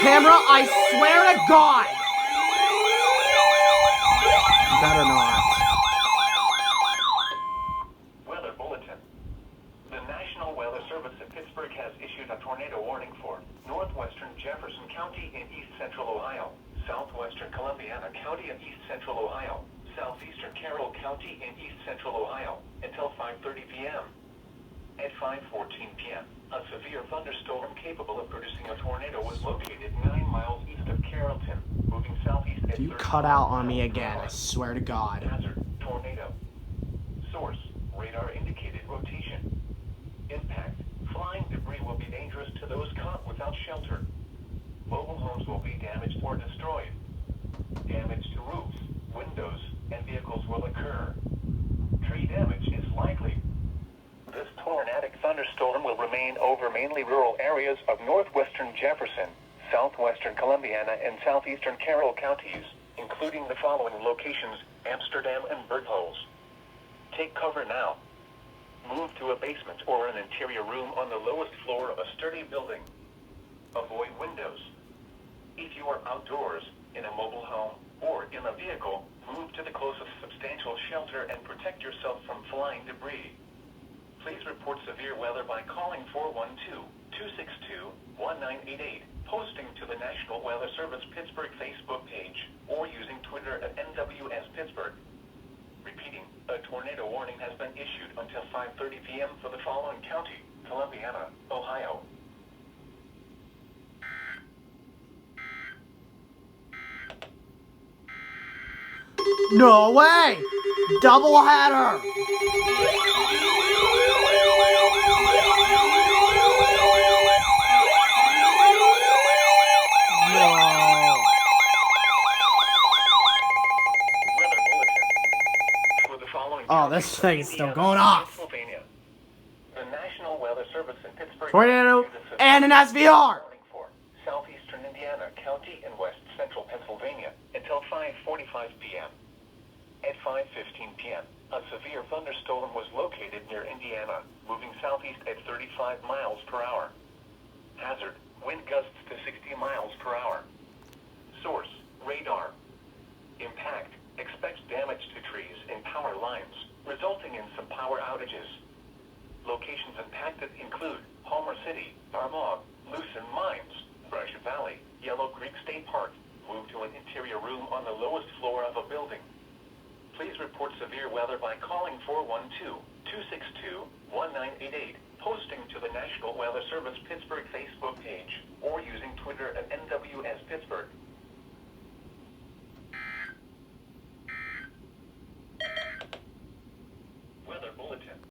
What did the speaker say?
camera, I swear to God! You better not. Weather bulletin. The National Weather Service in Pittsburgh has issued a tornado warning for northwestern Jefferson County in east central Ohio, southwestern Columbiana County in east central Ohio, southeastern Carroll County in east central Ohio until 5:30 p.m. At 5:14 p.m., a severe thunderstorm capable of producing a tornado was located 9 miles east of Carrollton, moving southeast at If you 30 cut out miles on me per again, hour. I swear to God. Hazard, tornado. Source, radar indicated rotation. Impact, flying debris will be dangerous to those caught without shelter. Mobile homes will be damaged or destroyed. Damage to roofs, windows, and vehicles will occur. Tree damage is likely. This tornadic thunderstorm will remain over mainly rural areas of northwestern Jefferson, southwestern Columbiana, and southeastern Carroll counties, including the following locations: Amsterdam and Bergholz. Take cover now. Move to a basement or an interior room on the lowest floor of a sturdy building. Avoid windows. If you are outdoors, in a mobile home, or in a vehicle, move to the closest substantial shelter and protect yourself from flying debris. Please report severe weather by calling 412-262-1988, posting to the National Weather Service Pittsburgh Facebook page, or using Twitter at NWS Pittsburgh. Repeating, a tornado warning has been issued until 5:30 p.m. for the following county: Columbiana, Ohio. No way! Double header! No. Weather bulletin. For the following Oh, this counties of thing's still Indiana going and off. Pennsylvania, the National Weather Service in Pittsburgh Tornado issued a severe and an SVR! warning for southeastern Indiana County and west central Pennsylvania until 5:45 p.m. At 5:15 p.m., a severe thunderstorm was located near Indiana, moving southeast at 35 miles per hour. Hazard, wind gusts to 60 miles per hour. Source, radar. Impact, expects damage to trees and power lines, resulting in some power outages. Locations impacted include Homer City, Armagh, Lucin Mines, Brush Valley, Yellow Creek State Park. Move to an interior room on the lowest floor of a building. Please report severe weather by calling 412-262-1988, posting to the National Weather Service Pittsburgh Facebook page, or using Twitter